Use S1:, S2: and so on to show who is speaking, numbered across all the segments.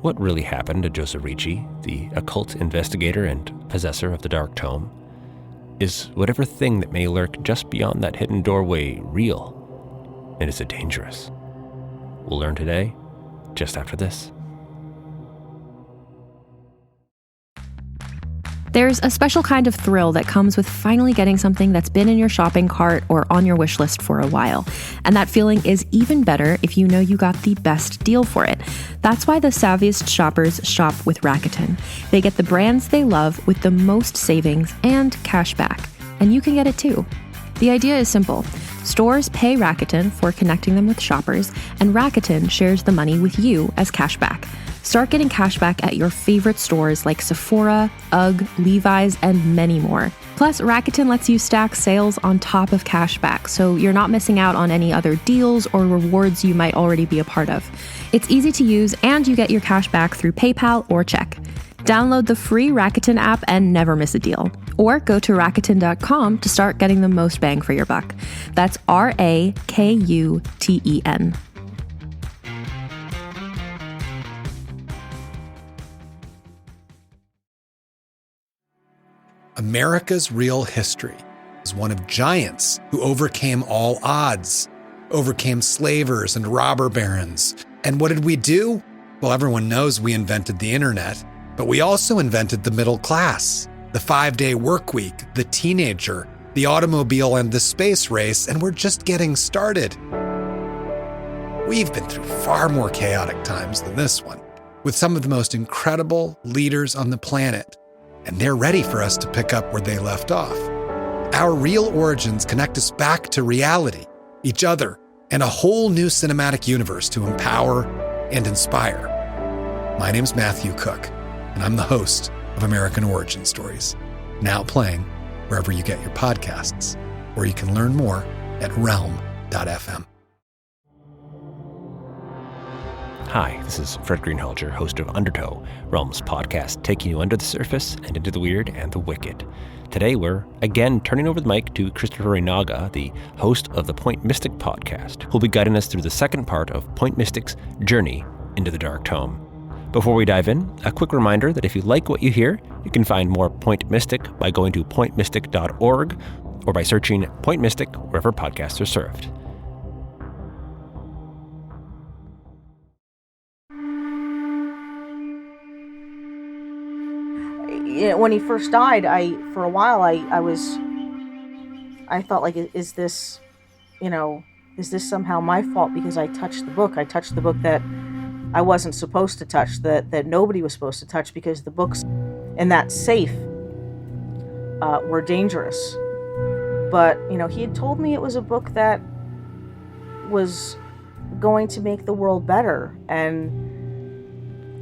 S1: what really happened to Joseph Ricci, the occult investigator and possessor of the Dark Tome? Is whatever thing that may lurk just beyond that hidden doorway real? And is it dangerous? We'll learn today, just after this.
S2: There's a special kind of thrill that comes with finally getting something that's been in your shopping cart or on your wish list for a while. And that feeling is even better if you know you got the best deal for it. That's why the savviest shoppers shop with Rakuten. They get the brands they love with the most savings and cash back. And you can get it too. The idea is simple. Stores pay Rakuten for connecting them with shoppers, and Rakuten shares the money with you as cashback. Start getting cashback at your favorite stores like Sephora, UGG, Levi's, and many more. Plus, Rakuten lets you stack sales on top of cashback, so you're not missing out on any other deals or rewards you might already be a part of. It's easy to use, and you get your cashback through PayPal or check. Download the free Rakuten app and never miss a deal. Or go to Rakuten.com to start getting the most bang for your buck. That's Rakuten.
S3: America's real history is one of giants who overcame all odds, overcame slavers and robber barons. And what did we do? Well, everyone knows we invented the internet, but we also invented the middle class, the 5-day work week, the teenager, the automobile, and the space race, and we're just getting started. We've been through far more chaotic times than this one, with some of the most incredible leaders on the planet, and they're ready for us to pick up where they left off. Our real origins connect us back to reality, each other, and a whole new cinematic universe to empower and inspire. My name's Matthew Cook, and I'm the host of American Origin Stories, now playing wherever you get your podcasts, or you can learn more at realm.fm.
S1: Hi, this is Fred Greenhalgh, host of Undertow, Realm's podcast taking you under the surface and into the weird and the wicked. Today we're again turning over the mic to Christopher Reinaga, the host of the Point Mystic podcast, who'll be guiding us through the second part of Point Mystic's journey into the Dark Tome. Before we dive in, a quick reminder that if you like what you hear, you can find more Point Mystic by going to pointmystic.org or by searching Point Mystic wherever podcasts are served.
S4: When he first died, for a while I thought, like, is this somehow my fault because I touched the book? I touched the book that I wasn't supposed to touch, that nobody was supposed to touch, because the books in that safe were dangerous. But, he had told me it was a book that was going to make the world better, and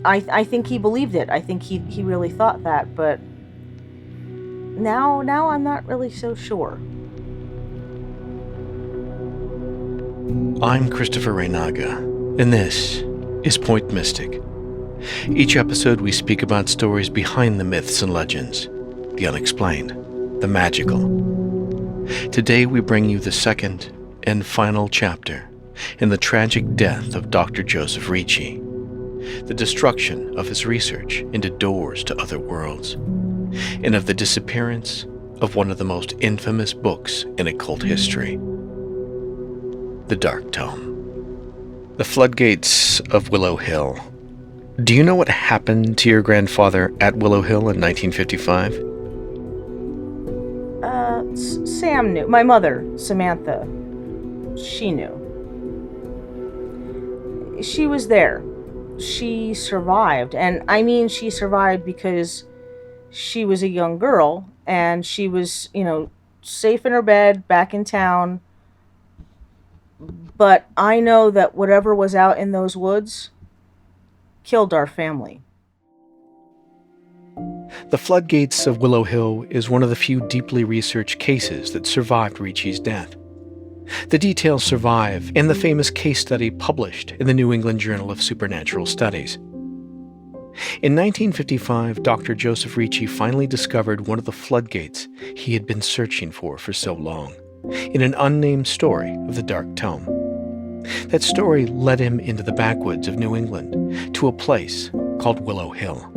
S4: I think he believed it. I think he really thought that, but now I'm not really so sure.
S5: I'm Christopher Reinaga, and this is Point Mystic. Each episode we speak about stories behind the myths and legends, the unexplained, the magical. Today we bring you the second and final chapter in the tragic death of Dr. Joseph Ricci, the destruction of his research into doors to other worlds, and of the disappearance of one of the most infamous books in occult history, the Dark Tome. The floodgates of Willow Hill. Do you know what happened to your grandfather at Willow Hill in 1955?
S4: Sam knew. My mother, Samantha, she knew. She was there. She survived, and I mean she survived because she was a young girl and she was, safe in her bed back in town. But I know that whatever was out in those woods killed our family.
S5: The floodgates of Willow Hill is one of the few deeply researched cases that survived Ricci's death. The details survive in the famous case study published in the New England Journal of Supernatural Studies. In 1955, Dr. Joseph Ricci finally discovered one of the floodgates he had been searching for so long, in an unnamed story of the Dark Tome. That story led him into the backwoods of New England, to a place called Willow Hill.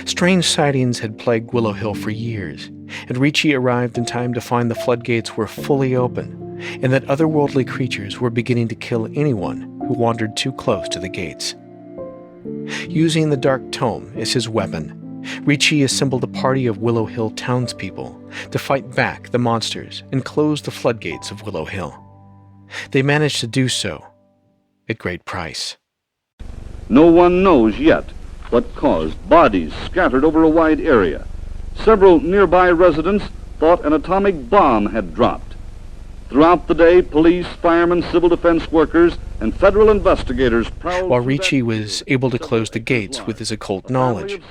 S5: Strange sightings had plagued Willow Hill for years, and Ricci arrived in time to find the floodgates were fully open and that otherworldly creatures were beginning to kill anyone who wandered too close to the gates. Using the Dark Tome as his weapon, Ricci assembled a party of Willow Hill townspeople to fight back the monsters and close the floodgates of Willow Hill. They managed to do so at great price.
S6: No one knows yet what caused bodies scattered over a wide area. Several nearby residents thought an atomic bomb had dropped. Throughout the day, police, firemen, civil defense workers, and federal investigators prowled...
S5: While Ricci was able to close the gates with his occult knowledge,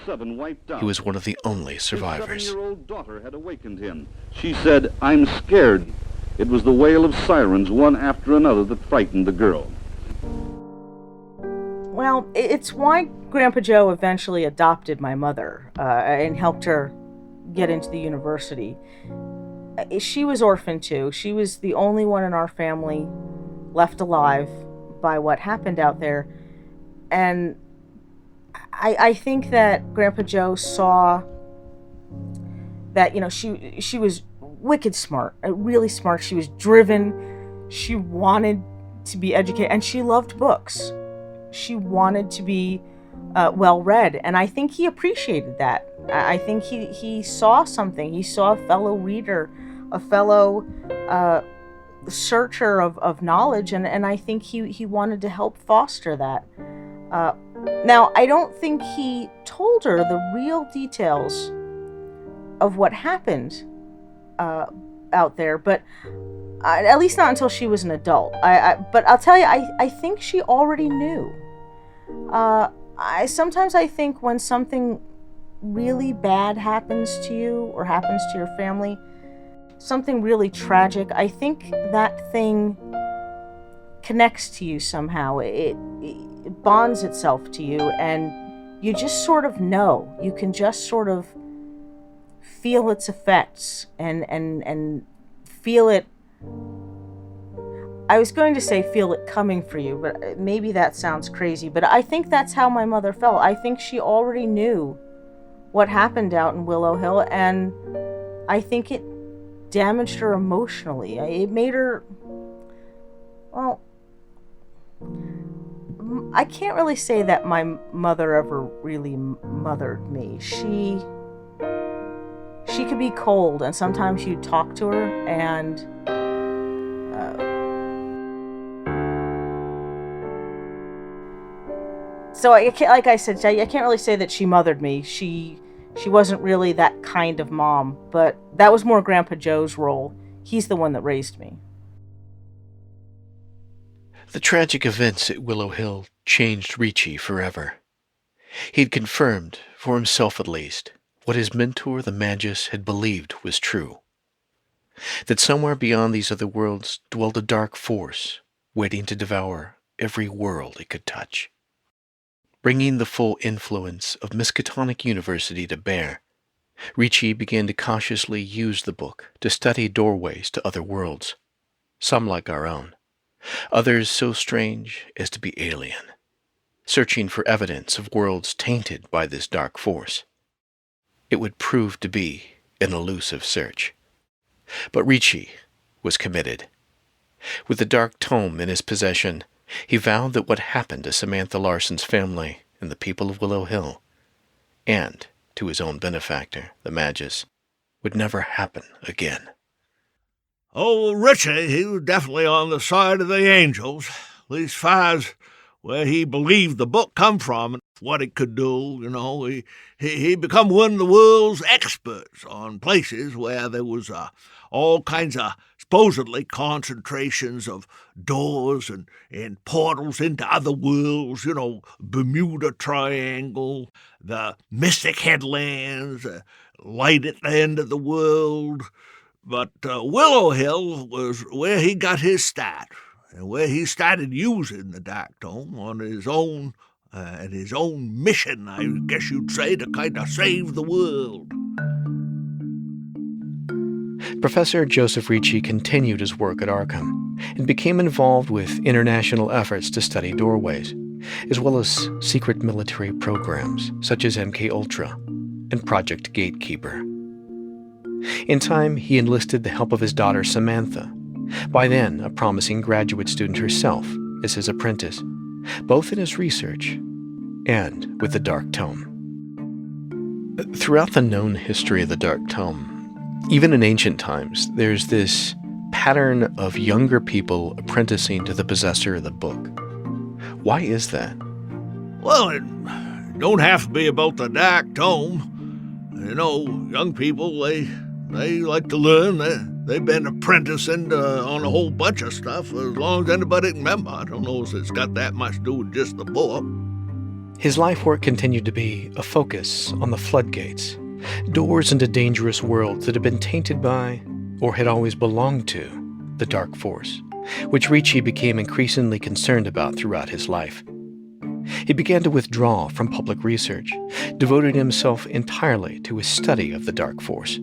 S5: he was one of the only survivors.
S6: His 7-year-old daughter had awakened him. She said, "I'm scared." It was the wail of sirens, one after another, that frightened the girl.
S4: Well, it's why Grandpa Joe eventually adopted my mother and helped her get into the university. She was orphaned too. She was the only one in our family left alive by what happened out there. And I think that Grandpa Joe saw that, she was wicked smart, really smart. She was driven. She wanted to be educated, and she loved books. She wanted to be well-read, and I think he appreciated that. I think he saw something. He saw a fellow reader, a fellow searcher of knowledge, and I think he wanted to help foster that. Now, I don't think he told her the real details of what happened out there, but at least not until she was an adult. But I'll tell you, I think she already knew. Sometimes I think when something really bad happens to you or happens to your family, something really tragic, I think that thing connects to you somehow. It bonds itself to you, and you just sort of know. You can just sort of feel its effects and feel it. I was going to say feel it coming for you, but maybe that sounds crazy. But I think that's how my mother felt. I think she already knew what happened out in Willow Hill, and I think it damaged her emotionally. It made her, well, I can't really say that my mother ever really mothered me. She could be cold, and sometimes you'd talk to her, and so I can't, like I said, I can't really say that she mothered me. She wasn't really that kind of mom, but that was more Grandpa Joe's role. He's the one that raised me.
S5: The tragic events at Willow Hill changed Ricci forever. He'd confirmed, for himself at least, what his mentor, the Magus, had believed was true. That somewhere beyond these other worlds dwelled a dark force, waiting to devour every world it could touch. Bringing the full influence of Miskatonic University to bear, Ricci began to cautiously use the book to study doorways to other worlds, some like our own, others so strange as to be alien, searching for evidence of worlds tainted by this dark force. It would prove to be an elusive search. But Ricci was committed. With the Dark Tome in his possession, he vowed that what happened to Samantha Larson's family and the people of Willow Hill, and to his own benefactor, the Magus, would never happen again.
S7: Oh, Ricci, he was definitely on the side of the angels, at least far as where he believed the book come from and what it could do. He become one of the world's experts on places where there was all kinds of supposedly concentrations of doors and portals into other worlds, Bermuda Triangle, the Mystic Headlands, light at the end of the world. But Willow Hill was where he got his start, and where he started using the Dark Tome on his own and his own mission, I guess you'd say, to kind of save the world.
S5: Professor Joseph Ricci continued his work at Arkham and became involved with international efforts to study doorways, as well as secret military programs such as MK-Ultra and Project Gatekeeper. In time, he enlisted the help of his daughter Samantha, by then a promising graduate student herself, as his apprentice, both in his research and with the Dark Tome. Throughout the known history of the Dark Tome, even in ancient times, there's this pattern of younger people apprenticing to the possessor of the book. Why is that?
S7: Well, it don't have to be about the Dark Tome. You know, young people, they like to learn. They've been apprenticing on a whole bunch of stuff as long as anybody can remember. I don't know if it's got that much to do with just the book.
S5: His life work continued to be a focus on the floodgates, doors into dangerous worlds that had been tainted by, or had always belonged to, the dark force, which Ricci became increasingly concerned about throughout his life. He began to withdraw from public research, devoting himself entirely to his study of the dark force,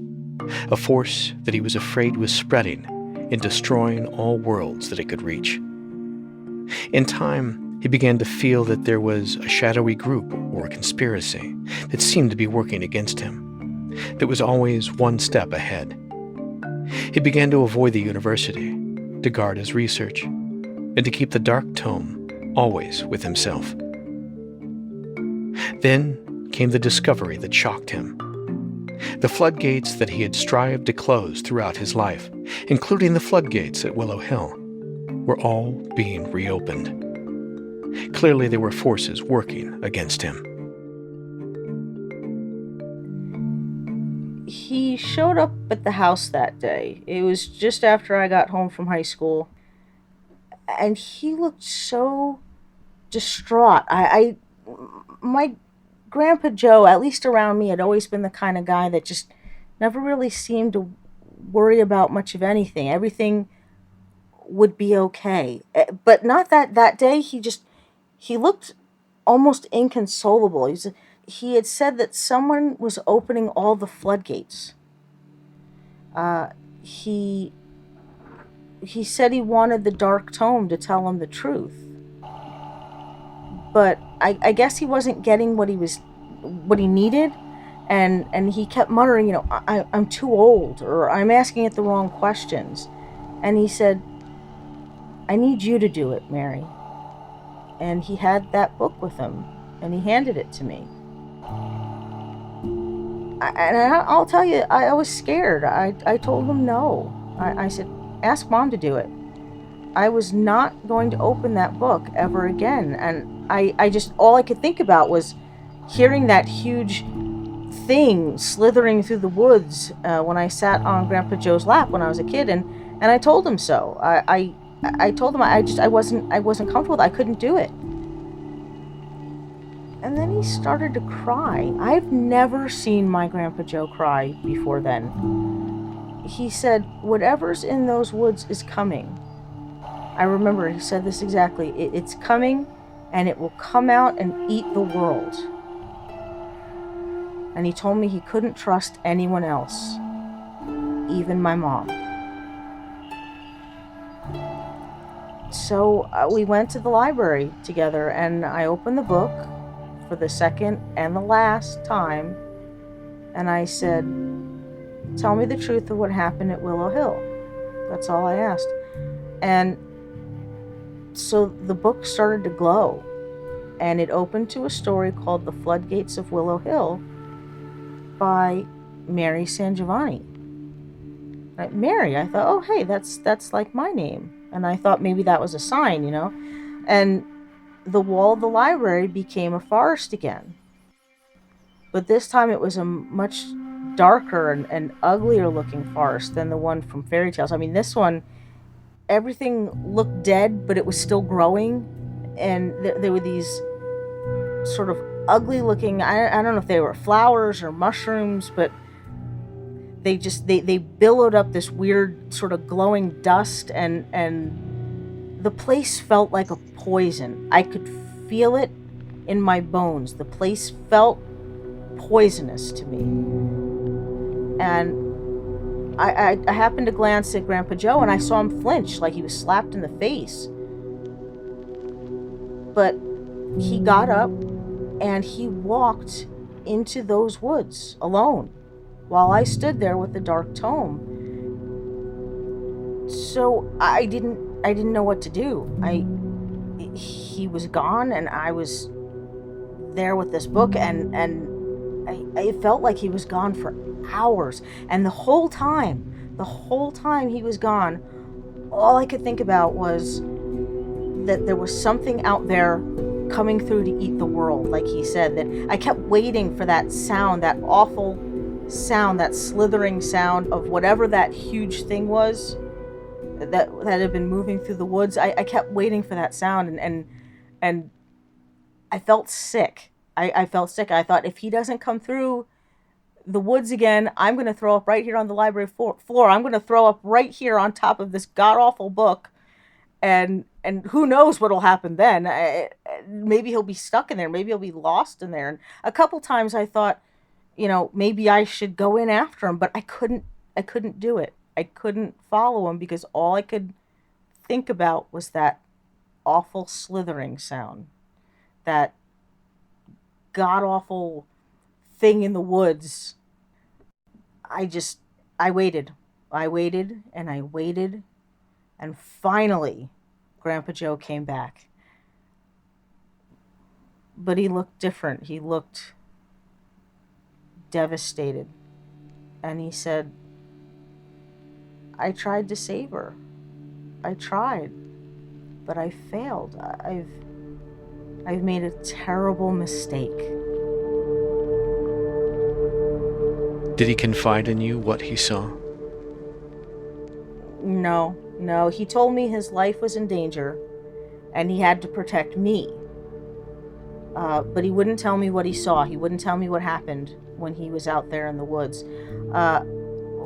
S5: a force that he was afraid was spreading and destroying all worlds that it could reach. In time, he began to feel that there was a shadowy group or conspiracy that seemed to be working against him, that was always one step ahead. He began to avoid the university, to guard his research, and to keep the Dark Tome always with himself. Then came the discovery that shocked him. The floodgates that he had strived to close throughout his life, including the floodgates at Willow Hill, were all being reopened. Clearly, there were forces working against him.
S4: He showed up at the house that day. It was just after I got home from high school. And he looked so distraught. My Grandpa Joe, at least around me, had always been the kind of guy that just never really seemed to worry about much of anything. Everything would be okay. But not that day. He looked almost inconsolable. He had said that someone was opening all the floodgates. He said he wanted the Dark Tome to tell him the truth. But I guess he wasn't getting what he needed, and he kept muttering, I'm too old, or I'm asking it the wrong questions. And he said, I need you to do it, Mary. And he had that book with him, and he handed it to me. I'll tell you, I was scared. I told him no. I said, ask Mom to do it. I was not going to open that book ever again. And I just, all I could think about was hearing that huge thing slithering through the woods when I sat on Grandpa Joe's lap when I was a kid, and I told him so. I told him I wasn't comfortable with it. I couldn't do it. And then he started to cry. I've never seen my Grandpa Joe cry before then. He said, whatever's in those woods is coming. I remember he said this exactly. It's coming, and it will come out and eat the world. And he told me he couldn't trust anyone else, even my mom. So we went to the library together, and I opened the book for the second and the last time, and I said, tell me the truth of what happened at Willow Hill. That's all I asked. And so the book started to glow, and it opened to a story called The Floodgates of Willow Hill by Mary San Giovanni. Mary, I thought, oh, hey, that's like my name. And I thought maybe that was a sign, And the wall of the library became a forest again. But this time it was a much darker and uglier looking forest than the one from fairy tales. I mean, this one, everything looked dead, but it was still growing. And there were these sort of ugly looking, I don't know if they were flowers or mushrooms, but they billowed up this weird sort of glowing dust, and the place felt like a poison. I could feel it in my bones. The place felt poisonous to me. And I happened to glance at Grandpa Joe, and I saw him flinch like he was slapped in the face. But he got up and he walked into those woods alone while I stood there with the Dark Tome. So I didn't know what to do. He was gone and I was there with this book, and I felt like he was gone for hours. And the whole time he was gone, all I could think about was that there was something out there coming through to eat the world, like he said. That I kept waiting for that sound, that awful sound, that slithering sound of whatever that huge thing was that had been moving through the woods. I kept waiting for that sound, and I felt sick. I felt sick. I thought, if he doesn't come through the woods again, I'm going to throw up right here on the library floor. I'm going to throw up right here on top of this god-awful book. And who knows what'll happen then. Maybe he'll be stuck in there. Maybe he'll be lost in there. And a couple times I thought, maybe I should go in after him, but I couldn't do it. I couldn't follow him because all I could think about was that awful slithering sound. That god-awful thing in the woods. I waited. I waited and I waited. And finally, Grandpa Joe came back. But he looked different. He looked devastated. And he said, I tried to save her. I tried. But I failed. I've made a terrible mistake.
S5: Did he confide in you what he saw?
S4: No. He told me his life was in danger and he had to protect me. But he wouldn't tell me what he saw. He wouldn't tell me what happened when he was out there in the woods.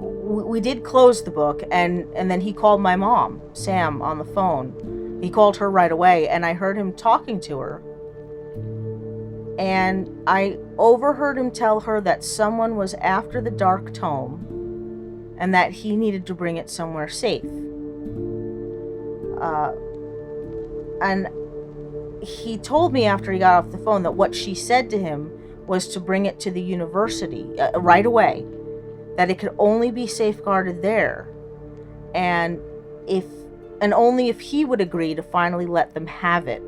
S4: We did close the book, and then he called my mom, Sam, on the phone. He called her right away, and I heard him talking to her. And I overheard him tell her that someone was after the Dark Tome and that he needed to bring it somewhere safe. And he told me after he got off the phone that what she said to him was to bring it to the university right away, that it could only be safeguarded there, and only if he would agree to finally let them have it.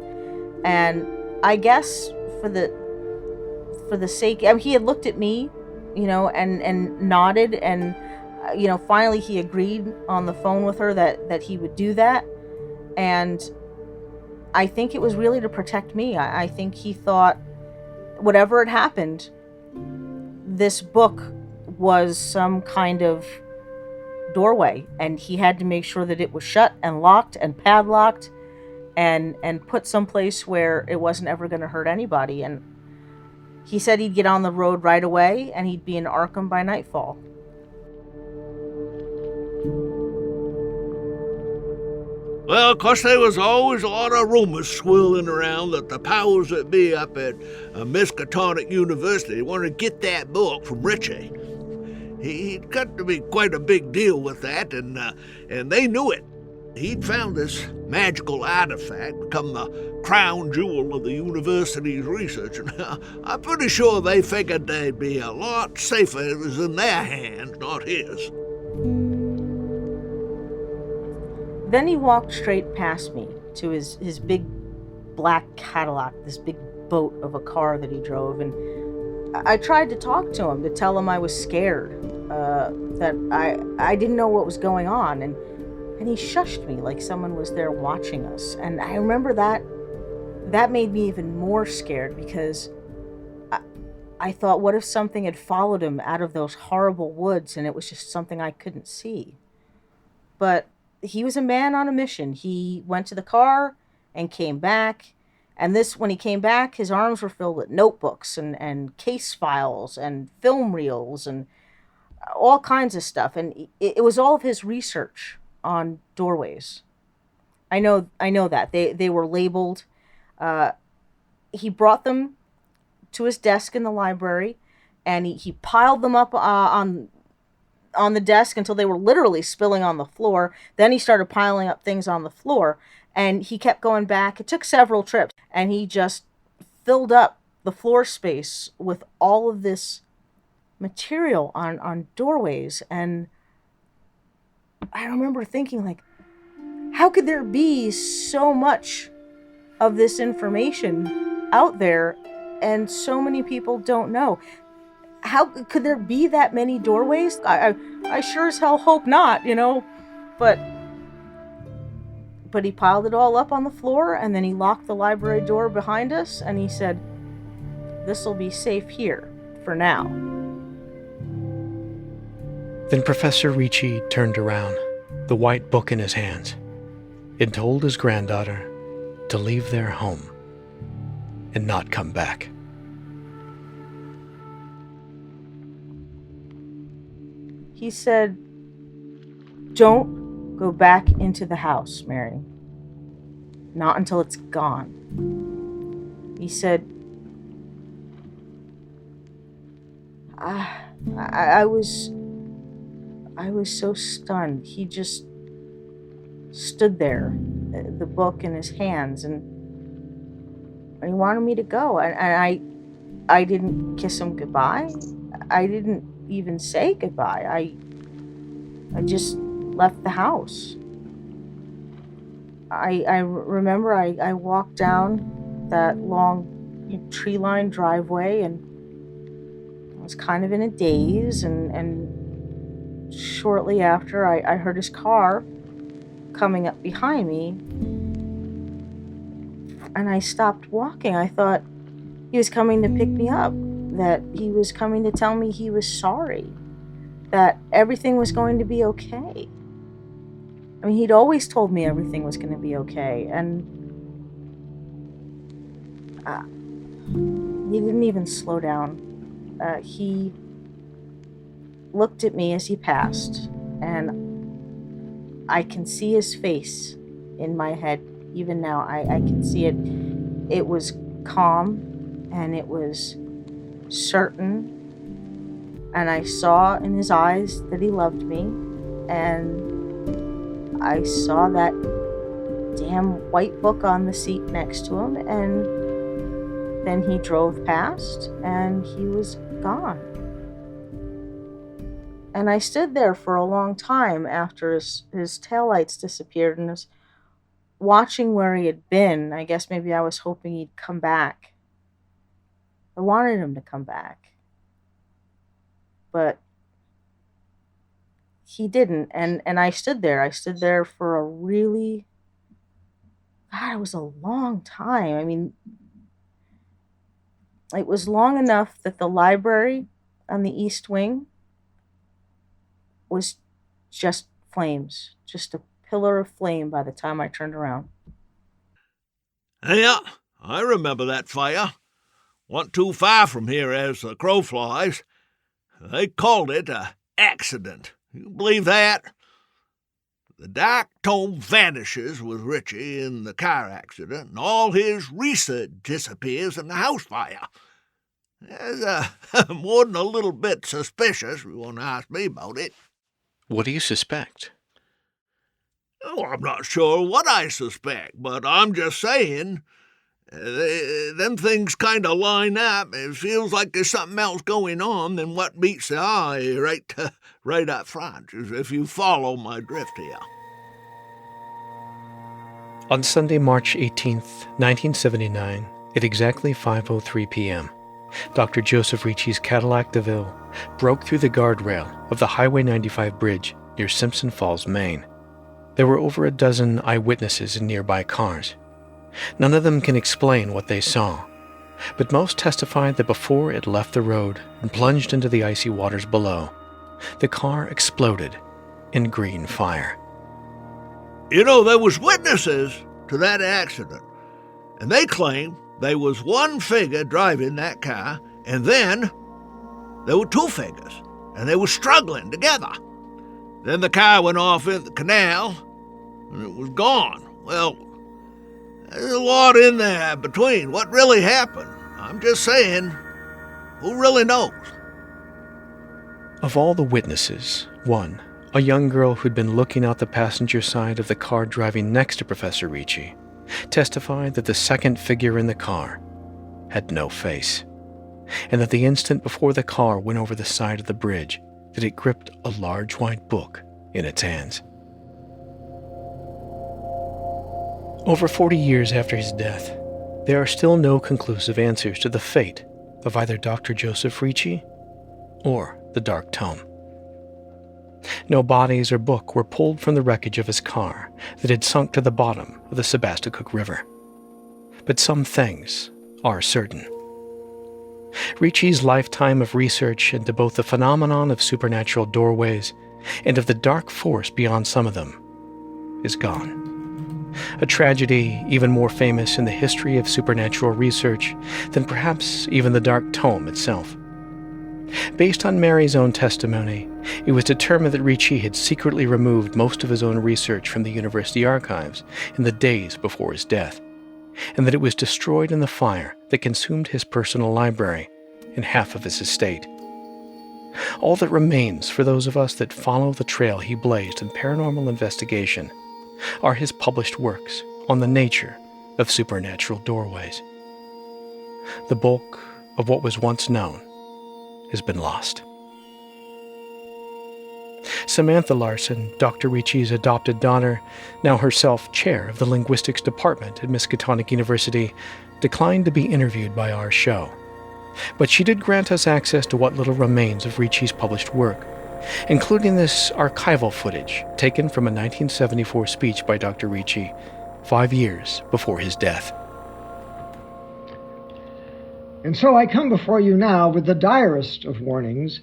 S4: And I guess for the sake, I mean, he had looked at me, and nodded, and finally he agreed on the phone with her that he would do that. And I think it was really to protect me. I think he thought whatever had happened, this book was some kind of doorway, and he had to make sure that it was shut and locked and padlocked and put someplace where it wasn't ever going to hurt anybody. And he said he'd get on the road right away and he'd be in Arkham by nightfall.
S7: Well, of course, there was always a lot of rumors swirling around that the powers that be up at Miskatonic University wanted to get that book from Ricci. He'd got to be quite a big deal with that, and they knew it. He'd found this magical artifact, become the crown jewel of the university's research, and I'm pretty sure they figured they'd be a lot safer if it was in their hands, not his.
S4: Then he walked straight past me to his big black Cadillac, this big boat of a car that he drove, and I tried to talk to him, to tell him I was scared, that I didn't know what was going on, and he shushed me like someone was there watching us. And I remember that made me even more scared, because I thought, what if something had followed him out of those horrible woods and it was just something I couldn't see? But he was a man on a mission. He went to the car and came back. And when he came back, his arms were filled with notebooks and case files and film reels and all kinds of stuff. And it was all of his research on doorways. I know that. They were labeled. He brought them to his desk in the library, and he piled them up on the desk until they were literally spilling on the floor. Then he started piling up things on the floor, and he kept going back. It took several trips, and he just filled up the floor space with all of this material on doorways. And I remember thinking, like, how could there be so much of this information out there and so many people don't know? How could there be that many doorways? I sure as hell hope not, but he piled it all up on the floor, and then he locked the library door behind us, and he said, "This'll be safe here for now."
S5: Then Professor Ricci turned around, the white book in his hands, and told his granddaughter to leave their home and not come back.
S4: He said, "Don't go back into the house, Mary. Not until it's gone." He said, I was so stunned. He just stood there, the book in his hands, and he wanted me to go. And I didn't kiss him goodbye. I didn't even say goodbye. I just left the house. I remember I walked down that long tree-lined driveway, and I was kind of in a daze, and shortly after I heard his car coming up behind me, and I stopped walking. I thought he was coming to pick me up, that he was coming to tell me he was sorry, that everything was going to be okay. I mean, he'd always told me everything was going to be okay, and he didn't even slow down. He looked at me as he passed, and I can see his face in my head. Even now, I can see it. It was calm, and it was certain, and I saw in his eyes that he loved me, and I saw that damn white book on the seat next to him, and then he drove past, and he was gone. And I stood there for a long time after his taillights disappeared, and was watching where he had been. I guess maybe I was hoping he'd come back. I wanted him to come back. But he didn't, and I stood there. I stood there for a really, God, it was a long time. I mean, it was long enough that the library on the East Wing was just flames, just a pillar of flame by the time I turned around.
S7: Yeah, I remember that fire. Wasn't too far from here as the crow flies. They called it a accident. You believe that? The Dark Tome vanishes with Ricci in the car accident, and all his research disappears in the house fire. It's more than a little bit suspicious, if you want to ask me about it.
S5: What do you suspect?
S7: Oh, I'm not sure what I suspect, but I'm just saying, them things kind of line up. It feels like there's something else going on than what meets the eye right up front, if you follow my drift here.
S5: On Sunday, March 18th, 1979, at exactly 5:03 p.m., Dr. Joseph Ricci's Cadillac DeVille broke through the guardrail of the Highway 95 bridge near Simpson Falls, Maine. There were over a dozen eyewitnesses in nearby cars. None of them can explain what they saw, but most testified that before it left the road and plunged into the icy waters below, the car exploded in green fire.
S7: You know, there was witnesses to that accident, and they claimed there was one figure driving that car, and then there were two figures, and they were struggling together. Then the car went off in the canal, and it was gone. Well, there's a lot in there between. What really happened? I'm just saying, who really knows?
S5: Of all the witnesses, one, a young girl who'd been looking out the passenger side of the car driving next to Professor Ricci, testified that the second figure in the car had no face, and that the instant before the car went over the side of the bridge, that it gripped a large white book in its hands. Over 40 years after his death, there are still no conclusive answers to the fate of either Dr. Joseph Ricci or the Dark Tome. No bodies or book were pulled from the wreckage of his car that had sunk to the bottom of the Sebasticook River. But some things are certain. Ricci's lifetime of research into both the phenomenon of supernatural doorways and of the dark force beyond some of them is gone. A tragedy even more famous in the history of supernatural research than perhaps even the Dark Tome itself. Based on Mary's own testimony, it was determined that Ricci had secretly removed most of his own research from the university archives in the days before his death, and that it was destroyed in the fire that consumed his personal library and half of his estate. All that remains for those of us that follow the trail he blazed in paranormal investigation are his published works on the nature of supernatural doorways. The bulk of what was once known has been lost. Samantha Larson, Dr. Ricci's adopted daughter, now herself chair of the linguistics department at Miskatonic University, declined to be interviewed by our show. But she did grant us access to what little remains of Ricci's published work, including this archival footage taken from a 1974 speech by Dr. Ricci 5 years before his death.
S8: And so I come before you now with the direst of warnings.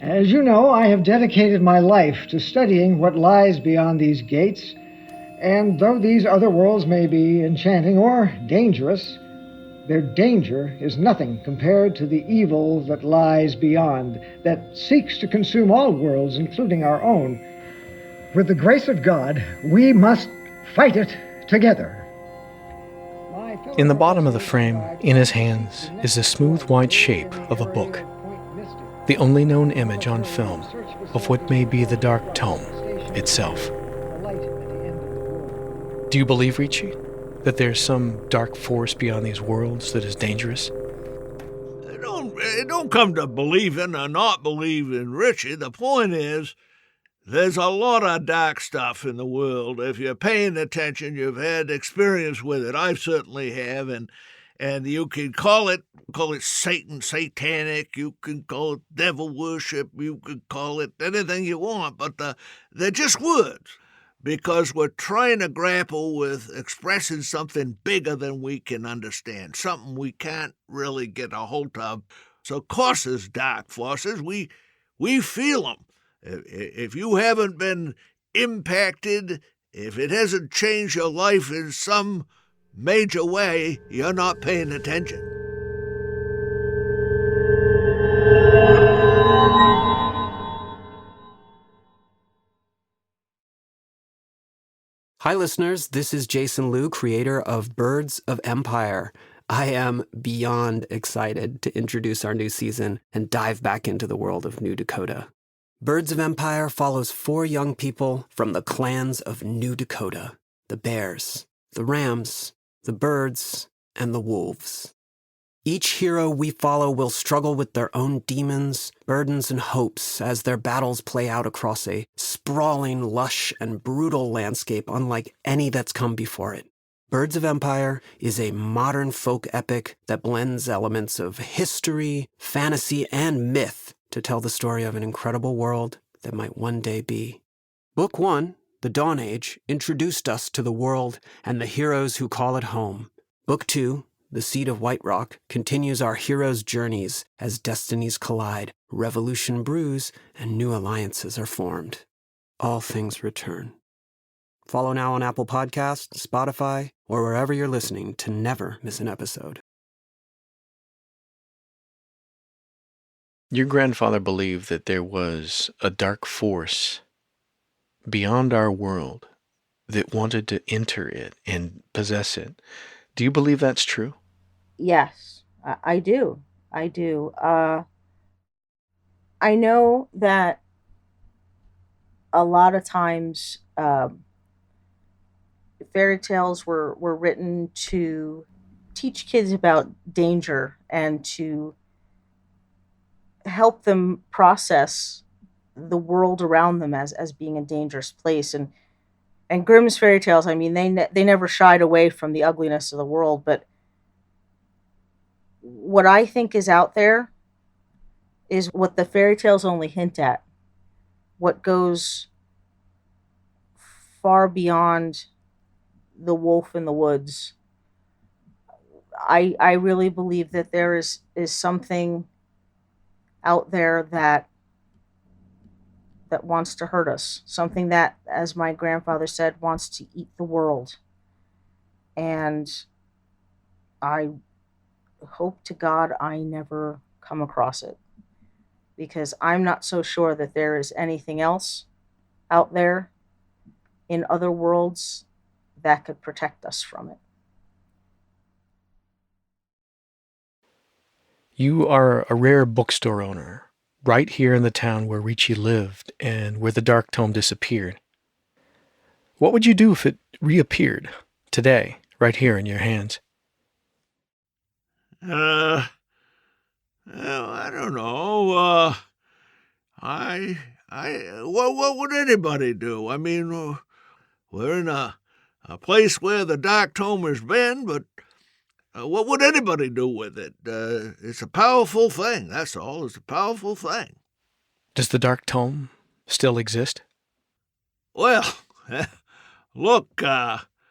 S8: As you know, I have dedicated my life to studying what lies beyond these gates, and though these other worlds may be enchanting or dangerous, their danger is nothing compared to the evil that lies beyond, that seeks to consume all worlds, including our own. With the grace of God, we must fight it together.
S5: In the bottom of the frame, in his hands, is the smooth white shape of a book, the only known image on film of what may be the Dark Tome itself. Do you believe, Ricci, that there's some dark force beyond these worlds that is dangerous?
S7: It don't come to believing or not believing, Ricci. The point is, there's a lot of dark stuff in the world. If you're paying attention, you've had experience with it. I certainly have, and you can call it Satan, satanic. You can call it devil worship. You can call it anything you want, but they're just words, because we're trying to grapple with expressing something bigger than we can understand, something we can't really get a hold of. So, of course, there's dark forces. We feel them. If you haven't been impacted, if it hasn't changed your life in some major way, you're not paying attention.
S9: Hi, listeners. This is Jason Liu, creator of Birds of Empire. I am beyond excited to introduce our new season and dive back into the world of New Dakota. Birds of Empire follows 4 young people from the clans of New Dakota: the Bears, the Rams, the Birds, and the Wolves. Each hero we follow will struggle with their own demons, burdens, and hopes as their battles play out across a sprawling, lush, and brutal landscape unlike any that's come before it. Birds of Empire is a modern folk epic that blends elements of history, fantasy, and myth to tell the story of an incredible world that might one day be. Book 1, The Dawn Age, introduced us to the world and the heroes who call it home. Book 2, The Seed of White Rock, continues our heroes' journeys as destinies collide, revolution brews, and new alliances are formed. All things return. Follow now on Apple Podcasts, Spotify, or wherever you're listening to never miss an episode.
S5: Your grandfather believed that there was a dark force beyond our world that wanted to enter it and possess it. Do you believe that's true?
S4: Yes, I do. I do. I know that a lot of times fairy tales were written to teach kids about danger and to help them process the world around them as being a dangerous place. And Grimm's fairy tales, I mean, they never shied away from the ugliness of the world, but what I think is out there is what the fairy tales only hint at, what goes far beyond the wolf in the woods. I really believe that there is something out there that wants to hurt us, something that, as my grandfather said, wants to eat the world. And I hope to God I never come across it, because I'm not so sure that there is anything else out there in other worlds that could protect us from it.
S5: You are a rare bookstore owner, right here in the town where Ricci lived and where the Dark Tome disappeared. What would you do if it reappeared today, right here in your hands?
S7: Well, I don't know. What would anybody do? I mean, we're in a place where the Dark Tome has been, but what would anybody do with it? It's a powerful thing, that's all. It's a powerful thing.
S5: Does the Dark Tome still exist?
S7: Well, look, why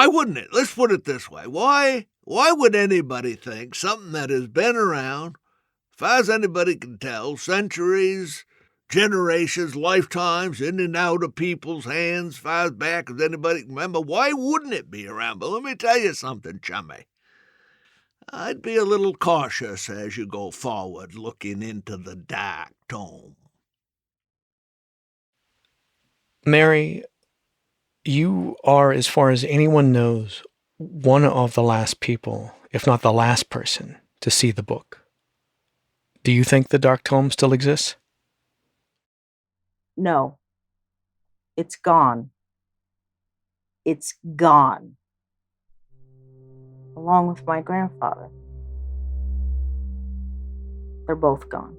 S7: wouldn't it? Let's put it this way. Why would anybody think something that has been around, as far as anybody can tell, centuries, generations, lifetimes, in and out of people's hands, as far back as anybody can remember, why wouldn't it be around? But let me tell you something, chummy. I'd be a little cautious as you go forward looking into the Dark Tome.
S5: Mary, you are, as far as anyone knows, one of the last people, if not the last person, to see the book. Do you think the Dark Tome still exists?
S4: No. It's gone. It's gone. Along with my grandfather. They're both gone.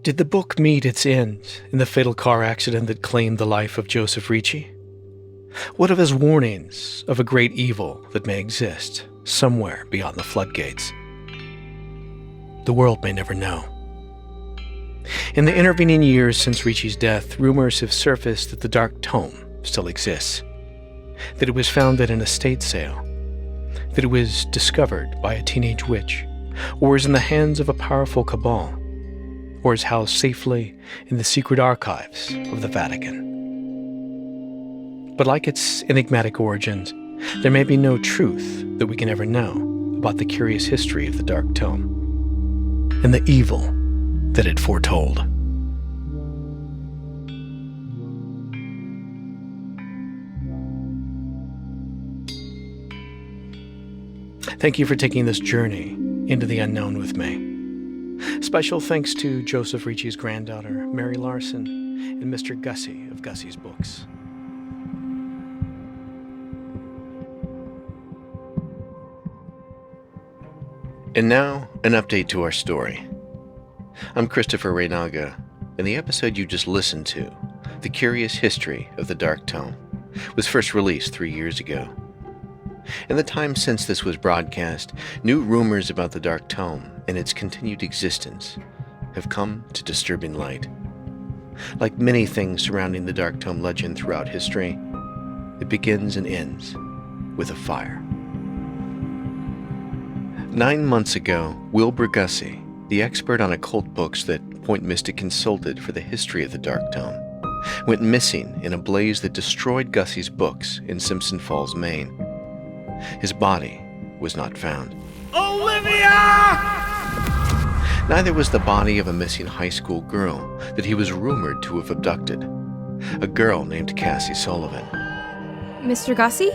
S5: Did the book meet its end in the fatal car accident that claimed the life of Joseph Ricci? What of his warnings of a great evil that may exist somewhere beyond the floodgates? The world may never know. In the intervening years since Ricci's death, rumors have surfaced that the Dark Tome still exists, that it was found at an estate sale, that it was discovered by a teenage witch, or is in the hands of a powerful cabal, or is housed safely in the secret archives of the Vatican. But like its enigmatic origins, there may be no truth that we can ever know about the curious history of the Dark Tome and the evil that it foretold. Thank you for taking this journey into the unknown with me. Special thanks to Joseph Ricci's granddaughter, Mary Larson, and Mr. Gussie of Gussie's Books. And now, an update to our story. I'm Christopher Reynaga, and the episode you just listened to, The Curious History of the Dark Tome, was first released 3 years ago. In the time since this was broadcast, new rumors about the Dark Tome and its continued existence have come to disturbing light. Like many things surrounding the Dark Tome legend throughout history, it begins and ends with a fire. 9 months ago, Wilbur Gussie, the expert on occult books that Point Mystic consulted for the history of the Dark Tome, went missing in a blaze that destroyed Gussie's books in Simpson Falls, Maine. His body was not found.
S7: Olivia!
S5: Neither was the body of a missing high school girl that he was rumored to have abducted, a girl named Cassie Sullivan.
S10: Mr. Gussie?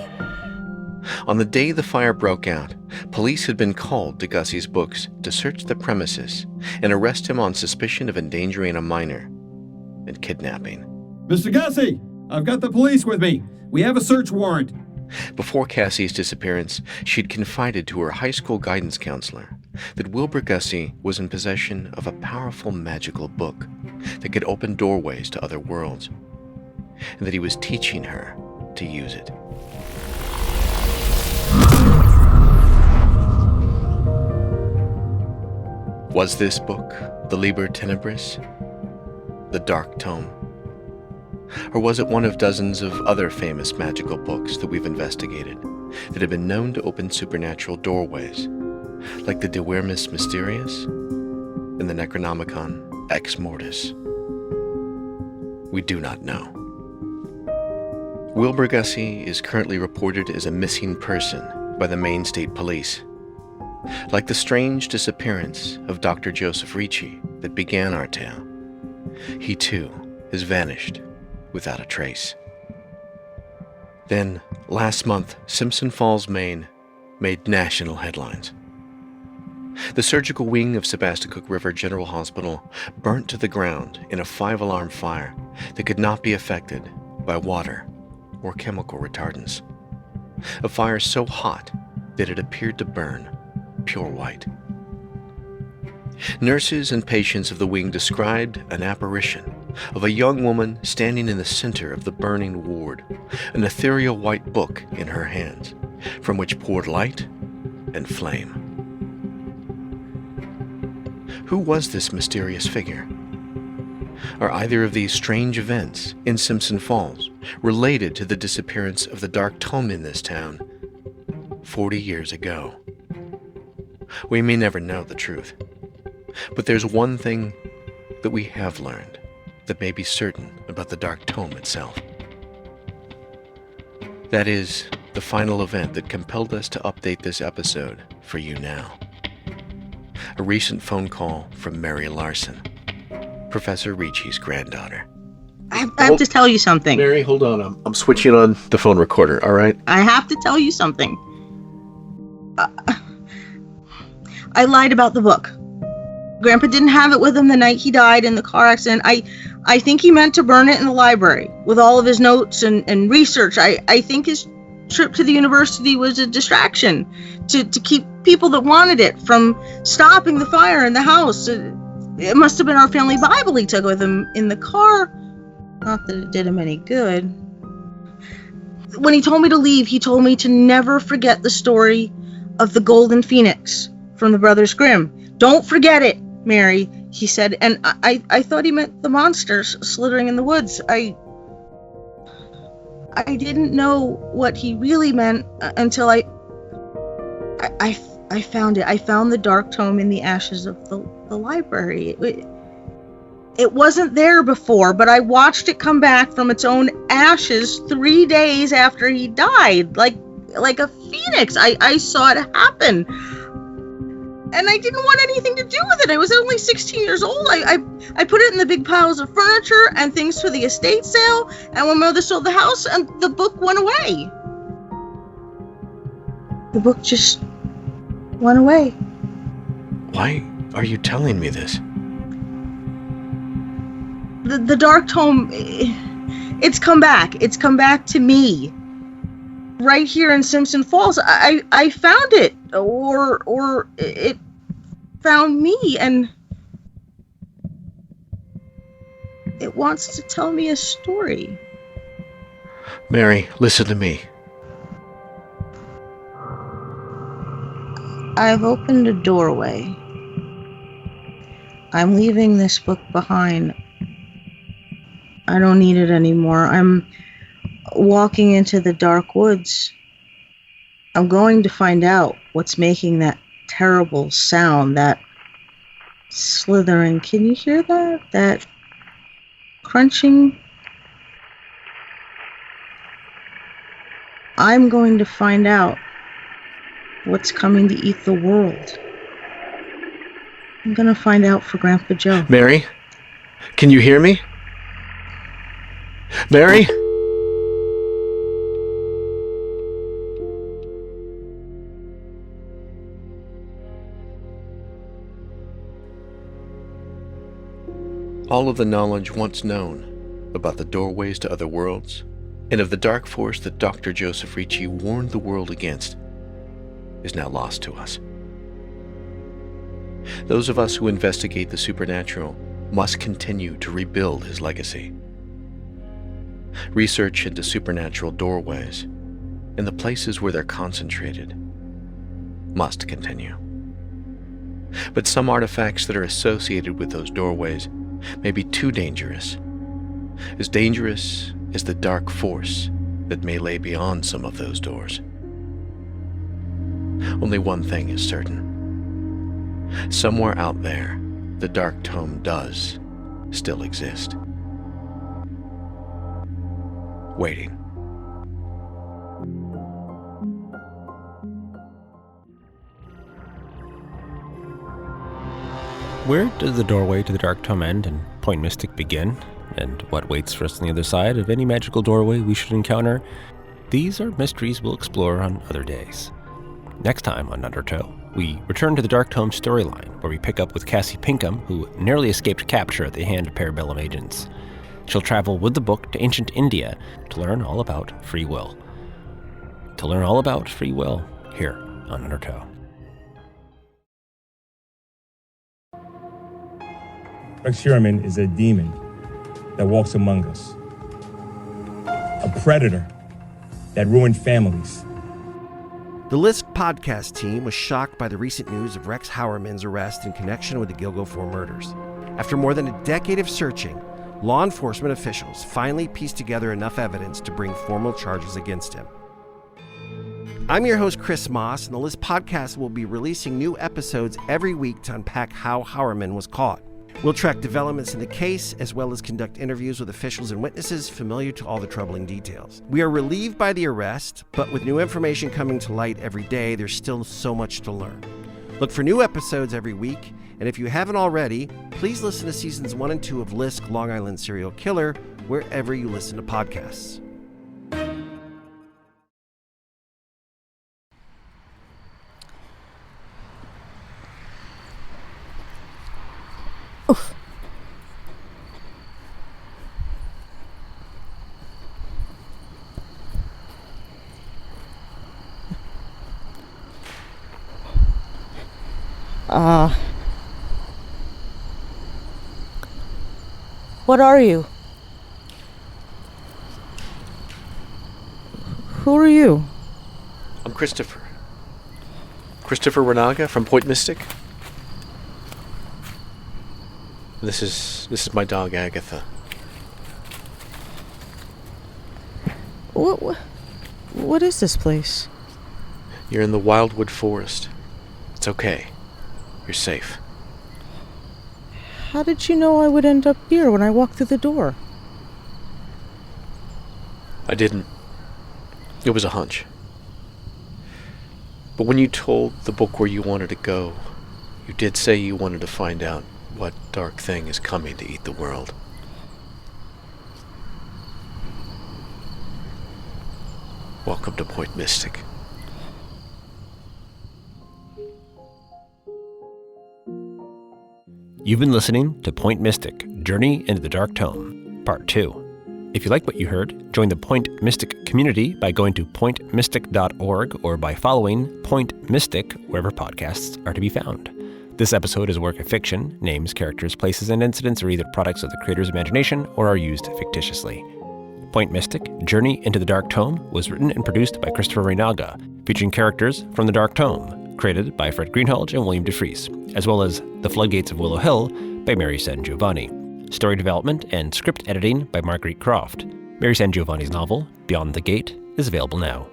S5: On the day the fire broke out, police had been called to Gussie's Books to search the premises and arrest him on suspicion of endangering a minor and kidnapping.
S11: Mr. Gussie! I've got the police with me. We have a search warrant.
S5: Before Cassie's disappearance, she'd confided to her high school guidance counselor that Wilbur Gussie was in possession of a powerful magical book that could open doorways to other worlds, and that he was teaching her to use it. Was this book the Liber Tenebris, the Dark Tome? Or was it one of dozens of other famous magical books that we've investigated that have been known to open supernatural doorways, like the De Wyrmis Mysterious and the Necronomicon Ex Mortis? We do not know. Wilbur Gussie is currently reported as a missing person by the Maine State Police. Like the strange disappearance of Dr. Joseph Ricci that began our tale, he too has vanished without a trace. Then, last month, Simpson Falls, Maine, made national headlines. The surgical wing of Sebasticook River General Hospital burnt to the ground in a 5-alarm fire that could not be affected by water or chemical retardants. A fire so hot that it appeared to burn pure white. Nurses and patients of the wing described an apparition of a young woman standing in the center of the burning ward, an ethereal white book in her hands, from which poured light and flame. Who was this mysterious figure? Are either of these strange events in Simpson Falls related to the disappearance of the Dark Tome in this town 40 years ago? We may never know the truth, but there's one thing that we have learned that may be certain about the Dark Tome itself. That is the final event that compelled us to update this episode for you now. A recent phone call from Mary Larson, Professor Ricci's granddaughter.
S4: I have to tell you something.
S5: Mary, hold on. I'm switching on the phone recorder, all right?
S4: I have to tell you something. I lied about the book. Grandpa didn't have it with him the night he died in the car accident. I think he meant to burn it in the library with all of his notes and research. I think his trip to the university was a distraction to keep people that wanted it from stopping the fire in the house. It must have been our family Bible he took with him in the car. Not that it did him any good. When he told me to leave, he told me to never forget the story of the Golden Phoenix from the Brothers Grimm. Don't forget it, Mary, he said. And I thought he meant the monsters slithering in the woods. I didn't know what he really meant until I found it. I found the Dark Tome in the ashes of the library. It wasn't there before, but I watched it come back from its own ashes 3 days after he died, like a phoenix. I saw it happen. And I didn't want anything to do with it. I was only 16 years old. I put it in the big piles of furniture and things for the estate sale. And when Mother sold the house, and the book went away. The book just went away.
S5: Why are you telling me this?
S4: The Dark Tome, it's come back. It's come back to me. Right here in Simpson Falls. I found it. Or it found me, and it wants to tell me a story.
S5: Mary, listen to me.
S4: I've opened a doorway. I'm leaving this book behind. I don't need it anymore. I'm walking into the dark woods. I'm going to find out what's making that terrible sound, that slithering. Can you hear that? That crunching? I'm going to find out what's coming to eat the world. I'm going to find out for Grandpa Joe.
S5: Mary, can you hear me? Mary? All of the knowledge once known about the doorways to other worlds, and of the dark force that Dr. Joseph Ricci warned the world against, is now lost to us. Those of us who investigate the supernatural must continue to rebuild his legacy. Research into supernatural doorways and the places where they're concentrated must continue. But some artifacts that are associated with those doorways may be too dangerous, as dangerous as the dark force that may lay beyond some of those doors. Only one thing is certain. Somewhere out there, the Dark Tome does still exist. Waiting.
S1: Where does the doorway to the Dark Tome end and Point Mystic begin? And what waits for us on the other side of any magical doorway we should encounter? These are mysteries we'll explore on other days. Next time on Undertow, we return to the Dark Tome storyline, where we pick up with Cassie Pinkham, who narrowly escaped capture at the hand of Parabellum agents. She'll travel with the book to ancient India to learn all about free will. Here on Undertow.
S12: Experiment is a demon that walks among us. A predator that ruined families.
S13: The Lisk podcast team was shocked by the recent news of Rex Howerman's arrest in connection with the Gilgo 4 murders. After more than a decade of searching, law enforcement officials finally pieced together enough evidence to bring formal charges against him. I'm your host, Chris Moss, and the Lisk podcast will be releasing new episodes every week to unpack how Howerman was caught. We'll track developments in the case, as well as conduct interviews with officials and witnesses familiar to all the troubling details. We are relieved by the arrest, but with new information coming to light every day, there's still so much to learn. Look for new episodes every week, and if you haven't already, please listen to seasons 1 and 2 of Lisk Long Island Serial Killer wherever you listen to podcasts.
S4: Oof. What are you? Who are you?
S5: I'm Christopher. Christopher Renaga from Point Mystic. This is my dog, Agatha.
S4: What is this place?
S5: You're in the Wildwood Forest. It's okay. You're safe.
S4: How did you know I would end up here when I walked through the door?
S5: I didn't. It was a hunch. But when you told the book where you wanted to go, you did say you wanted to find out what dark thing is coming to eat the world. Welcome to Point Mystic.
S1: You've been listening to Point Mystic, Journey into the Dark Tome, Part 2. If you like what you heard, join the Point Mystic community by going to pointmystic.org or by following Point Mystic wherever podcasts are to be found. This episode is a work of fiction. Names, characters, places, and incidents are either products of the creator's imagination or are used fictitiously. Point Mystic, Journey into the Dark Tome was written and produced by Christopher Renaga, featuring characters from the Dark Tome, created by Fred Greenhalgh and William DeFries, as well as The Floodgates of Willow Hill by Mary San Giovanni. Story development and script editing by Marguerite Croft. Mary San Giovanni's novel, Beyond the Gate, is available now.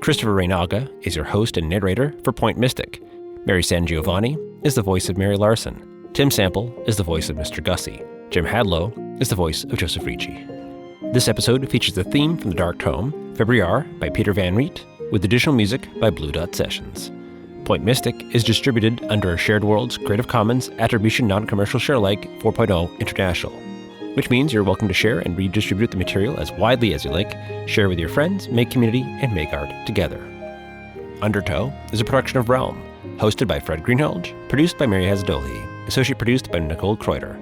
S1: Christopher Renaga is your host and narrator for Point Mystic. Mary San Giovanni is the voice of Mary Larson. Tim Sample is the voice of Mr. Gussie. Jim Hadlow is the voice of Joseph Ricci. This episode features the theme from the Dark Tome, Februar by Peter Van Riet, with additional music by Blue Dot Sessions. Point Mystic is distributed under a Shared Worlds Creative Commons Attribution Non-Commercial Sharealike 4.0 International, which means you're welcome to share and redistribute the material as widely as you like, share with your friends, make community, and make art together. Undertow is a production of Realm, hosted by Fred Greenhalgh, produced by Mary Hasdoli, associate produced by Nicole Kreuter.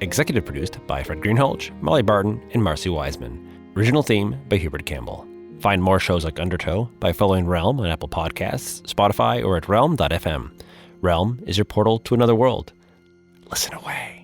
S1: Executive produced by Fred Greenhalgh, Molly Barton, and Marcy Wiseman. Original theme by Hubert Campbell. Find more shows like Undertow by following Realm on Apple Podcasts, Spotify, or at realm.fm. Realm is your portal to another world. Listen away.